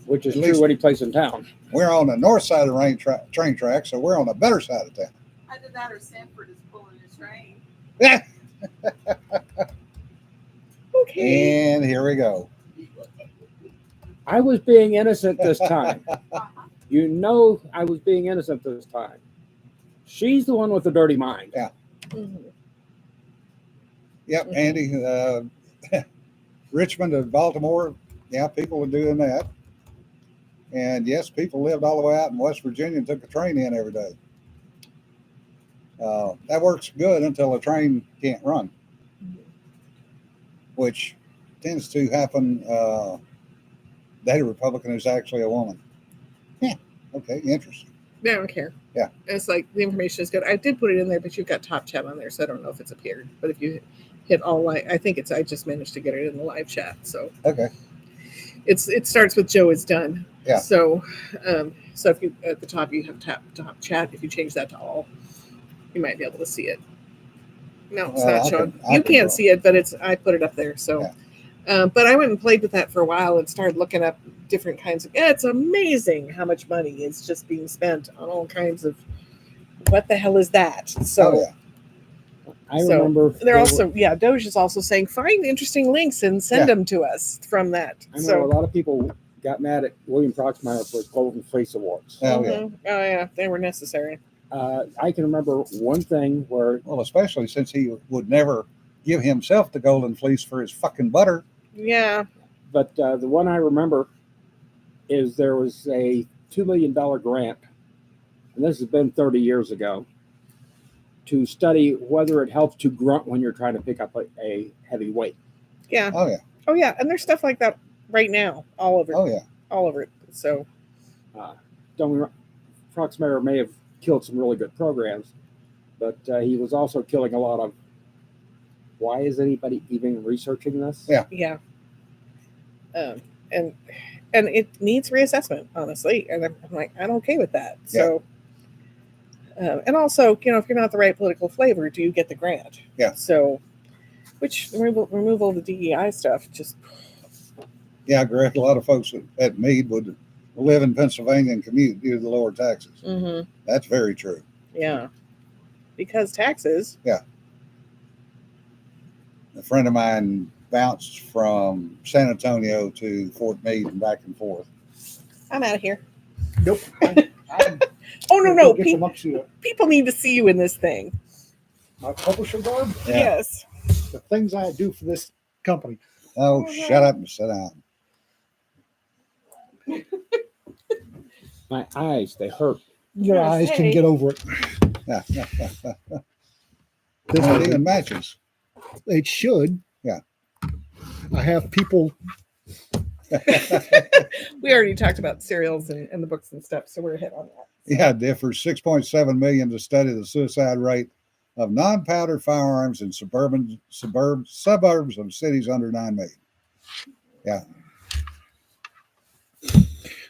Which is true any place in town. We're on the north side of the train track, so we're on the better side of town. Either that or Sanford is pulling a train. Okay. And here we go. I was being innocent this time. You know I was being innocent this time. She's the one with the dirty mind. Yeah. Yep, Andy. Richmond to Baltimore, yeah, people are doing that. And yes, people lived all the way out in West Virginia and took a train in every day. That works good until a train can't run, which tends to happen. Data Republican is actually a woman. Yeah. Okay. Interesting. I don't care. Yeah. It's like the information is good. I did put it in there, but you've got top chat on there, so I don't know if it's appeared. But if you hit all live, I think I just managed to get it in the live chat. So okay. It starts with Joe is done. Yeah. So if you at the top you have top chat. If you change that to all, you might be able to see it. No, it's not showing. You can't see it, but I put it up there. So. Yeah. But I went and played with that for a while and started looking up different kinds of. It's amazing how much money is just being spent on all kinds of. What the hell is that? So, I remember. They're also Doge is also saying find interesting links and send them to us from that. I know a lot of people got mad at William Proxmire for his Golden Fleece Awards. Oh, yeah. Oh yeah, they were necessary. I can remember one thing where Well, especially since he would never give himself the golden fleece for his fucking butter. Yeah. But the one I remember is there was a $2 million grant, and this has been 30 years ago, to study whether it helps to grunt when you're trying to pick up a heavy weight. Yeah. Oh, yeah. Oh yeah, and there's stuff like that right now, all over. Oh, yeah. All over it. So. Proxmire may have killed some really good programs, but he was also killing a lot of. Why is anybody even researching this? Yeah. Yeah. And it needs reassessment, honestly. And I'm like, I'm okay with that. So, and also, if you're not the right political flavor, do you get the grant? Yeah. So, which removal of the DEI stuff just. Yeah, I agree. A lot of folks at Meade would live in Pennsylvania and commute due to the lower taxes. Mm-hmm. That's very true. Yeah. Because taxes. Yeah. A friend of mine bounced from San Antonio to Fort Meade and back and forth. I'm out of here. Nope. Oh, no. Get them up to People need to see you in this thing. my publisher garb. Yeah. Yes. The things I do for this company. Oh, shut up and sit down. My eyes, they hurt. Your gonna eyes say. can get over it. Yeah. This It is- even matches. it should. Yeah. I have people. We already talked about cereals and the books and stuff, so we're ahead on that. Yeah, it differs 6.7 million to study the suicide rate of non-powder firearms in suburbs of cities under 9 million.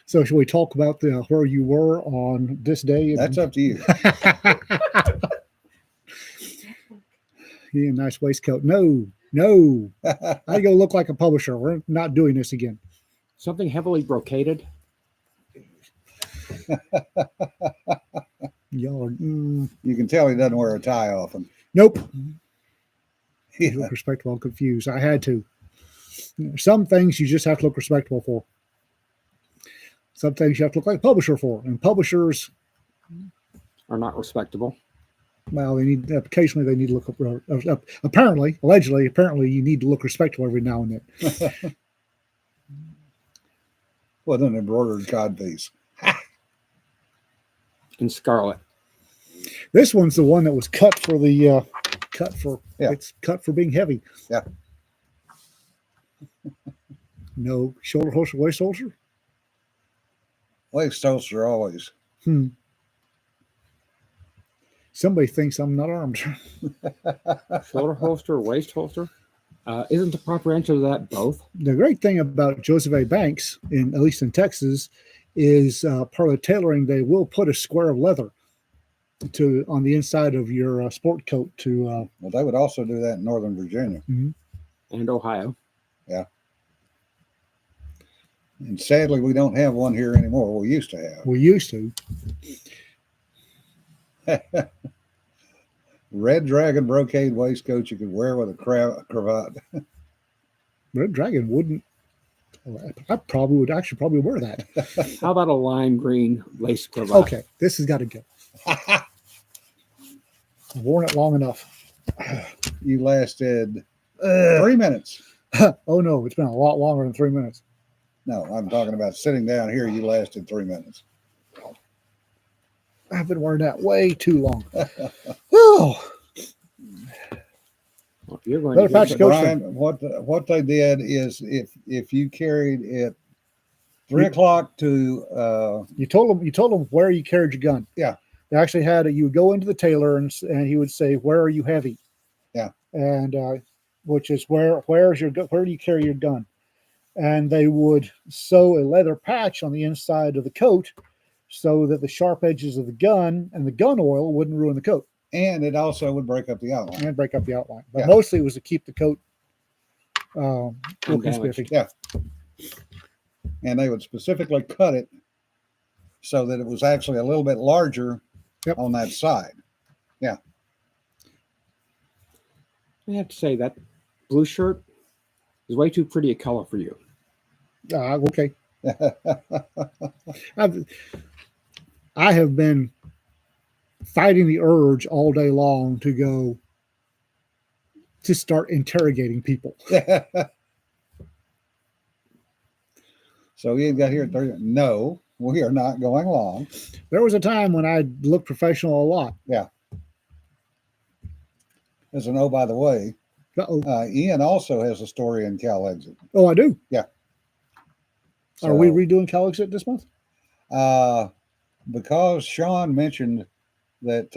So should we talk about where you were on this day? That's up to you. Yeah, nice waistcoat. No. I go look like a publisher. We're not doing this again. Something heavily brocaded. Y'all are, You can tell he doesn't wear a tie often. nope. You Yeah. look respectable. I'm confused. I had to. Some things you just have to look respectable for. Some things you have to look like a publisher for. And publishers, Are not respectable. well, they need occasionally they need to look up. Allegedly, you need to look respectable every now and then. With an embroidered codpiece. In scarlet. This one's the one that was cut for the Yeah. it's cut for being heavy. Yeah. No shoulder holster, waist holster. Waist holster always. Somebody thinks I'm not armed. Shoulder holster, waist holster. Isn't the proper answer to that both? The great thing about Joseph A. Banks, at least in Texas, is part of the tailoring. They will put a square of leather on the inside of your sport coat to. Well, they would also do that in Northern Virginia. And Ohio. And sadly, we don't have one here anymore. We used to have. We used to. Red Dragon brocade waistcoat you could wear with a cravat. Red Dragon wouldn't. I probably would actually probably wear that. How about a lime green lace cravat? Okay, this has got to go. I've worn it long enough. You lasted 3 minutes. Oh no, it's been a lot longer than 3 minutes. No, I'm talking about sitting down here. You lasted 3 minutes. I've been wearing that way too long. Oh, Well, you're going Better to patch get Coach Brian, what they did is if you carried it 3 o'clock to you told him where you carried your gun. Yeah. They actually had it. You would go into the tailor and he would say, "Where are you heavy?" Yeah. And which is where do you carry your gun? And they would sew a leather patch on the inside of the coat so that the sharp edges of the gun and the gun oil wouldn't ruin the coat and it also would break up the outline. and break up the outline. But Yeah. mostly it was to keep the coat looking Undamaged. spiffy. Yeah. And they would specifically cut it so that it was actually a little bit larger Yep. on that side. I have to say that blue shirt is way too pretty a color for you. Okay. I have been fighting the urge all day long to go to start interrogating people. So Ian got here at 30. No, we are not going long. There was a time when I looked professional a lot. As an oh, by the way, Uh-oh. Ian also has a story in Cal Exit. Oh, I do. Yeah. Are we redoing Cal Exit this month? Because Sean mentioned that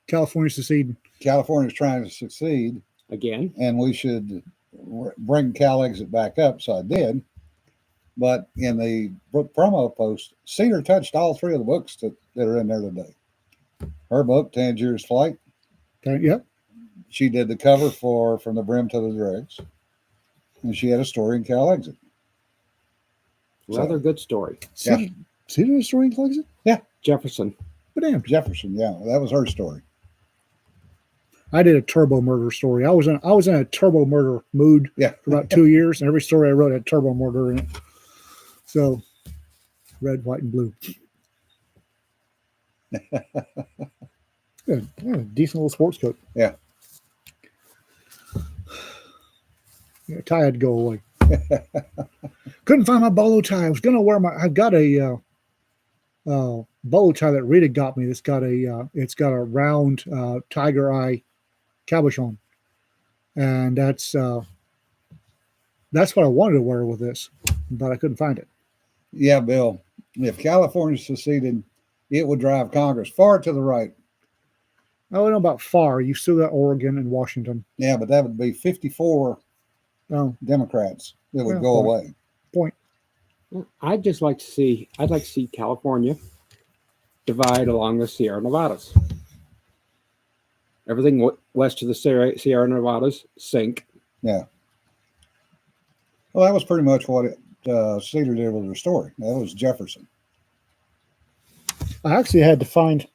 California seceding. California is trying to succeed Again. and we should bring Cal Exit back up. So I did. But in the book promo post, Cedar touched all three of the books that are in there today. Her book, Tangier's Flight. Yep. She did the cover for From the Brim to the Dregs. And she had a story in Cal Exit. Rather good story. Cedar story in Cal Exit? Jefferson. But damn. Jefferson, yeah, that was her story. I did a turbo murder story. I was in a turbo murder mood for about 2 years, and every story I wrote had turbo murder in it. So, red, white, and blue. Yeah, decent little sports coat. Yeah. Tie had to go away. Couldn't find my bolo tie. I was gonna wear I've got a bolo tie that Rita got me. It's got a round tiger eye cabochon, and that's what I wanted to wear with this, but I couldn't find it. Yeah, Bill. If California seceded, it would drive Congress far to the right. I don't know about far. You still got Oregon and Washington. Yeah, but that would be 54 Democrats that would go away. Point. I'd like to see California divide along the Sierra Nevadas. Everything west of the Sierra Nevadas sink. Yeah. Well, that was pretty much what Cedar did with her story. That was Jefferson. I actually had to find,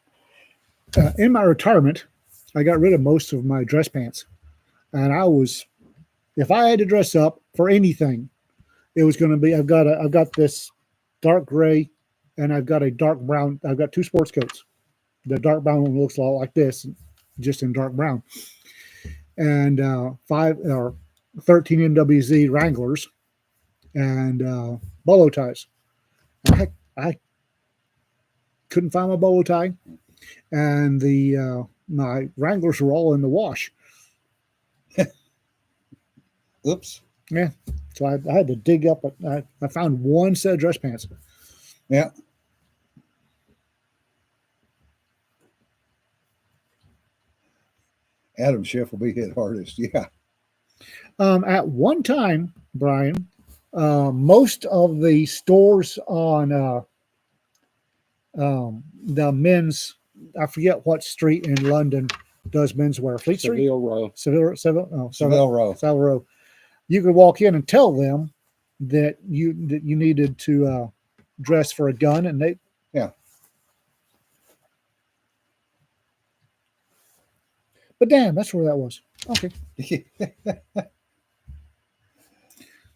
in my retirement, I got rid of most of my dress pants. And if I had to dress up for anything, it was going to be, I've got this dark gray and I've got a dark brown. I've got two sports coats. The dark brown one looks a lot like this, just in dark brown. And 13 NWZ Wranglers and bolo ties. I couldn't find my bolo tie, and my Wranglers were all in the wash. Oops. Yeah, so I had to dig up. I found one set of dress pants. Yeah. Adam Schiff will be hit hardest. Yeah. At one time, Brian, most of the stores on the men's, I forget what street in London does menswear. Fleet Street? Seville Row. Savile Row. Savile Row. You could walk in and tell them that you needed to dress for a gun, and they. Yeah. But damn, that's where that was. Okay.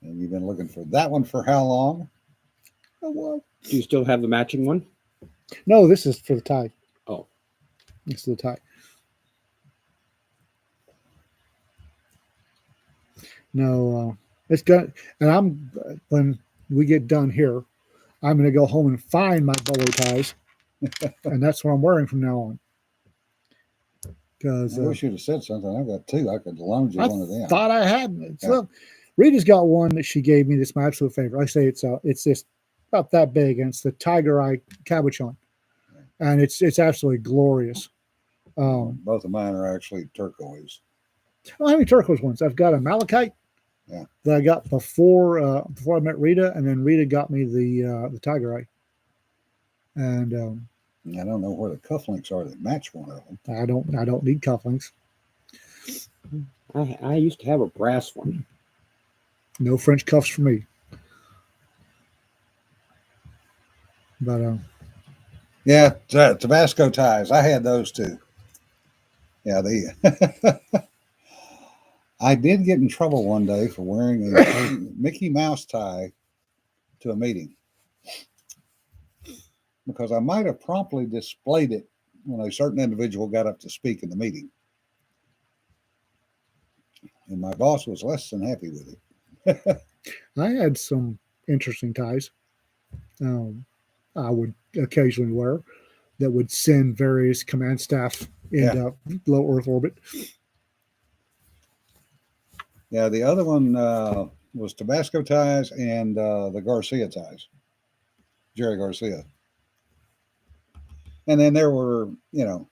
And you've been looking for that one for how long? Oh, well. Do you still have the matching one? No, this is for the tie. Oh. This is the tie. No, it's got, and when we get done here, I'm going to go home and find my bolo ties, and that's what I'm wearing from now on. Because I wish you'd have said something. I've got two. I could loan you one of them. Thought I had. So, Rita's got one that she gave me. That's my absolute favorite. I say it's just about that big, and it's the Tiger Eye Cabochon, and it's absolutely glorious. Both of mine are actually turquoise. Well, how many turquoise ones? I've got a malachite. Yeah. That I got before I met Rita, and then Rita got me the Tiger Eye. And I don't know where the cufflinks are that match one of them. I don't need cufflinks. I used to have a brass one. No French cuffs for me. But yeah, Tabasco ties. I had those too. Yeah, I did get in trouble one day for wearing a Mickey Mouse tie to a meeting because I might have promptly displayed it when a certain individual got up to speak in the meeting. And my boss was less than happy with it. I had some interesting ties. I would occasionally wear that would send various command staff into low Earth orbit. Yeah, the other one was Tabasco ties and the Garcia ties, Jerry Garcia. And then there were, you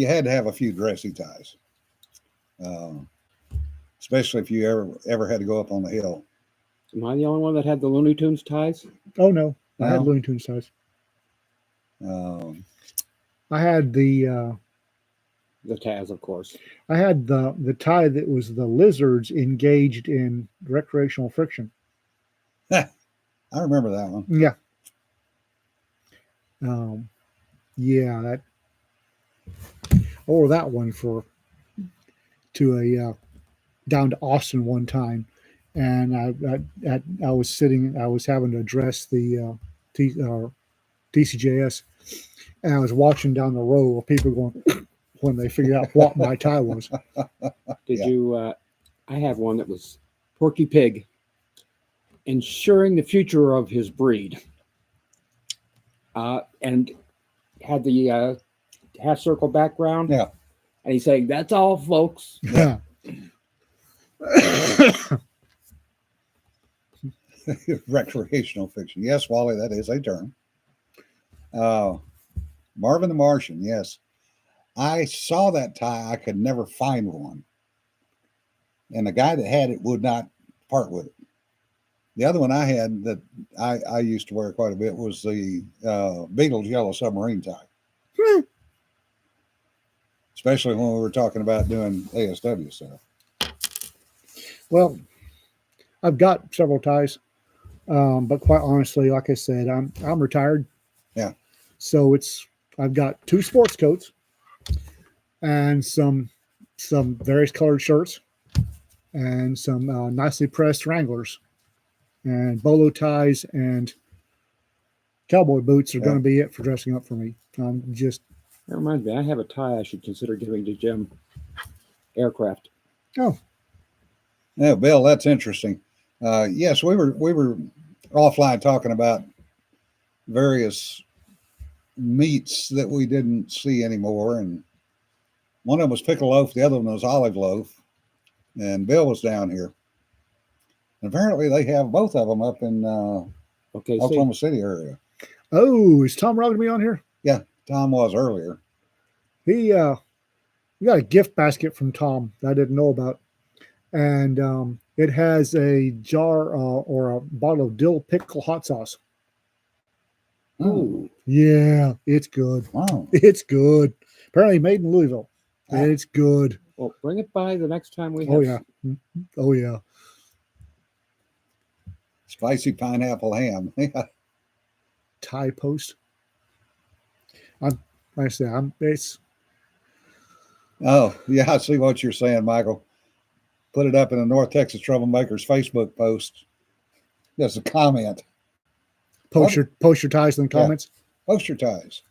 had to have a few dressy ties, especially if you ever had to go up on the hill. Am I the only one that had the Looney Tunes ties? Oh no, I had No? Looney Tunes ties. I had The Taz, of course. I had the tie that was the lizards engaged in recreational friction. I remember that one. Yeah. Yeah, that or that one to down to Austin one time, and I was having to address the TCJS, and I was watching down the row of people going when they figured out what my tie was. Did you? I have one that was Porky Pig, ensuring the future of his breed, and had the half circle background. Yeah. And he's saying, "That's all, folks." Yeah. Recreational fiction. Yes, Wally, that is a term. Marvin the Martian. Yes. I saw that tie. I could never find one. And the guy that had it would not part with it. The other one I had that I used to wear quite a bit was the Beatles Yellow Submarine tie. Especially when we were talking about doing ASW stuff. Well, I've got several ties, but quite honestly, like I said, I'm retired. Yeah. So I've got 2 sports coats and some various colored shirts and some nicely pressed Wranglers and bolo ties and cowboy boots are going to be it for dressing up for me. That reminds me, I have a tie I should consider giving to Jim. Aircraft. Oh. Yeah, Bill, that's interesting. Yes, we were offline talking about various meats that we didn't see anymore, and one of them was pickle loaf, the other one was olive loaf, and Bill was down here. And apparently, they have both of them up in Oklahoma City area. Oh, is Tom Rogby on here? Yeah, Tom was earlier. We got a gift basket from Tom that I didn't know about. And it has a jar or a bottle of dill pickle hot sauce. Oh, yeah, it's good. Wow, it's good. Apparently made in Louisville. It's good. Well, bring it by the next time we have. Oh yeah, oh yeah. Spicy pineapple ham. Thai post. It's. Oh yeah, I see what you're saying, Michael. Put it up in the North Texas Troublemakers Facebook post. That's a comment. Post your ties in the comments. Yeah. Post your ties.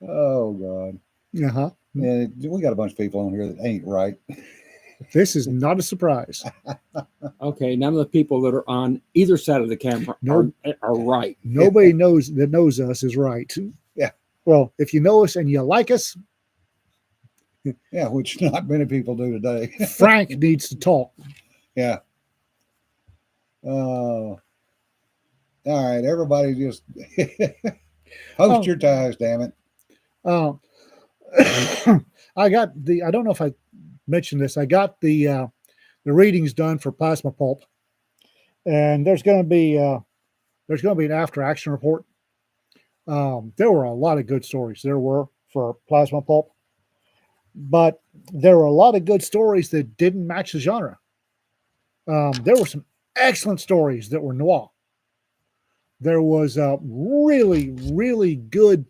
Oh God. Uh-huh. Yeah, we got a bunch of people on here that ain't right. This is not a surprise. Okay, none of the people that are on either side of the camera are right. Nobody knows us is right. Yeah. Well, if you know us and you like us, yeah, which not many people do today. Frank needs to talk. Yeah. All right, everybody just post your ties, damn it. I don't know if I mentioned this. I got the readings done for Plasma Pulp, and there's going to be an after action report. There were a lot of good stories. There were for Plasma Pulp, but there were a lot of good stories that didn't match the genre. There were some excellent stories that were noir. There was a really, really good,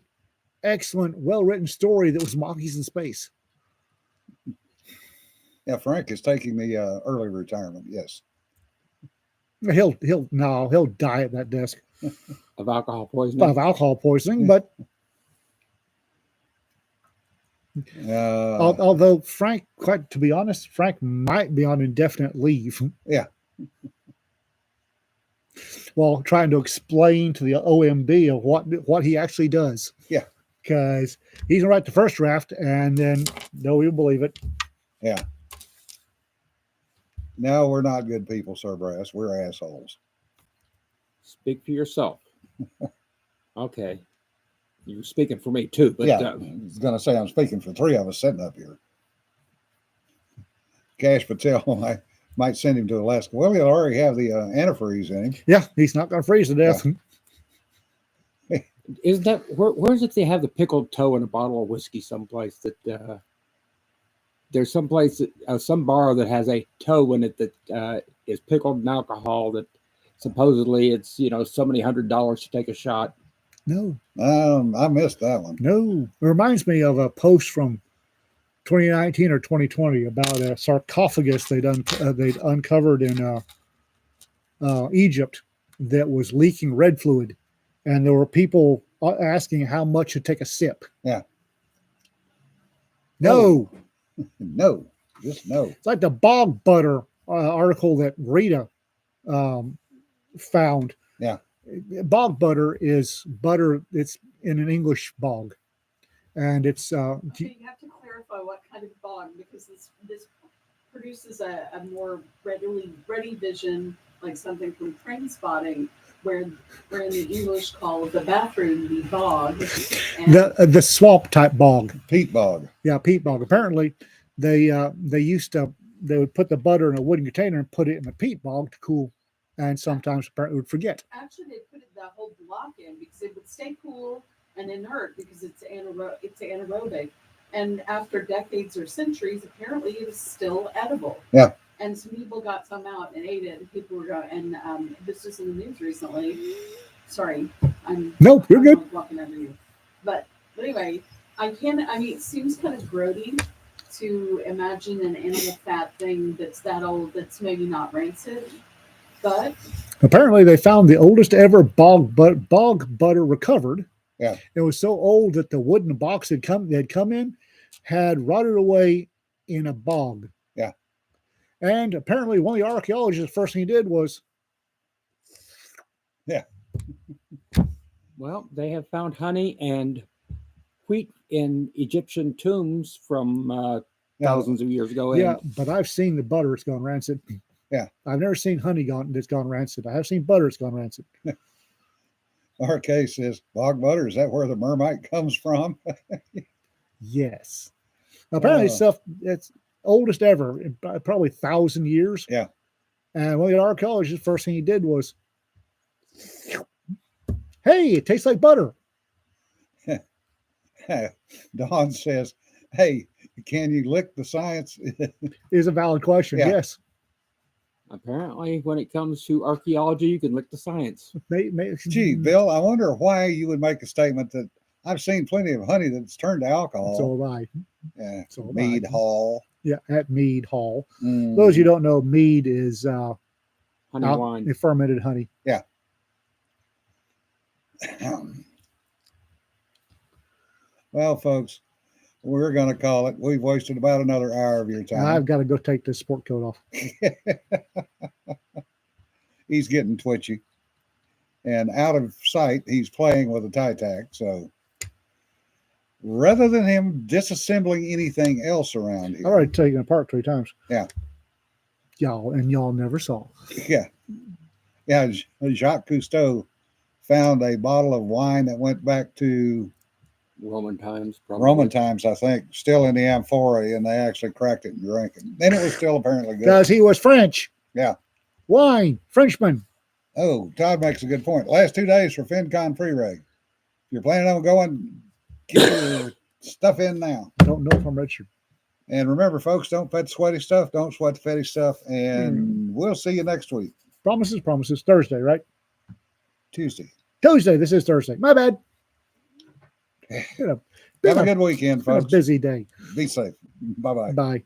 excellent, well-written story that was Monkeys in Space. Yeah, Frank is taking the early retirement. Yes. He'll die at that desk Of alcohol poisoning. of alcohol poisoning. But although Frank, quite to be honest, Frank might be on indefinite leave. Yeah. While trying to explain to the OMB of what he actually does. Yeah. Because he's gonna write the first draft, and then nobody will believe it. Yeah. No, we're not good people, Sir Brass. We're assholes. Speak for yourself. Okay. You're speaking for me too, but yeah, I was going to say I'm speaking for three of us sitting up here. Cash Patel, I might send him to Alaska. Well, he'll already have the antifreeze in him. Yeah, he's not going to freeze to death. Yeah. Isn't that where is it they have the pickled toe in a bottle of whiskey someplace that there's someplace some bar that has a toe in it that is pickled in alcohol that supposedly it's so many $100 to take a shot. No, I missed that one. No, it reminds me of a post from 2019 or 2020 about a sarcophagus they'd uncovered in Egypt that was leaking red fluid, and there were people asking how much to take a sip. Yeah. No. No, just no. It's like the bog butter article that Rita found. Yeah. Bog butter is butter. It's in an English bog, and it's. Okay, you have to clarify what kind of bog, because this produces a more ready vision, like something from Train Spotting, where in the English call the bathroom the bog. The swamp type bog. Peat bog. Yeah, peat bog. Apparently, they would put the butter in a wooden container and put it in the peat bog to cool, and sometimes apparently would forget. Actually, they put the whole block in because it would stay cool and inert because it's anaerobic. And after decades or centuries, apparently it was still edible. Yeah. And some people got some out and ate it. And people were going, and this was in the news recently. Sorry, Nope, you're good. Walking under you. But anyway, it seems kind of grody to imagine an animal fat thing that's that old, that's maybe not rancid. But apparently they found the oldest ever bog butter recovered. Yeah. It was so old that the wooden box they'd come in had rotted away in a bog. Yeah. And apparently one of the archaeologists, the first thing he did was. Yeah. Well, they have found honey and wheat in Egyptian tombs from thousands of years ago. Yeah, but I've seen the butter that's gone rancid. Yeah. I've never seen honey that's gone rancid. I have seen butter that's gone rancid. RK says, bog butter, is that where the mermite comes from? Yes. Apparently stuff that's oldest ever, probably 1,000 years. Yeah. And one of the archaeologists, the first thing he did was, hey, it tastes like butter. Don says, hey, can you lick the science? Is a valid question. Yeah. Yes. Apparently, when it comes to archaeology, you can lick the science. Gee, Bill, I wonder why you would make a statement that I've seen plenty of honey that's turned to alcohol. So have I. Yeah. So Mead Hall. Yeah, at Mead Hall. Mm. Those you don't know, mead is Honey wine. Fermented honey. Yeah. Well, folks, we're going to call it. We've wasted about another hour of your time. I've got to go take this sport coat off. He's getting twitchy. And out of sight, he's playing with a tie tack. So rather than him disassembling anything else around here. I've already taken it apart 3 times. Yeah. Y'all never saw. Yeah. Yeah. Jacques Cousteau found a bottle of wine that went back to Roman times, probably. Roman times, I think, still in the amphora, and they actually cracked it and drank it. And it was still apparently good. Because he was French. Yeah. Wine. Frenchman. Oh, Todd makes a good point. Last 2 days for FinCon pre-reg. If you're planning on going, get your stuff in now. Don't know if I'm registered. And remember, folks, don't pet sweaty stuff. Don't sweat the fetty stuff. And we'll see you next week. Promises. Thursday, right? Tuesday. This is Thursday. My bad. Have a good weekend, folks. A busy day. Be safe. Bye-bye. Bye.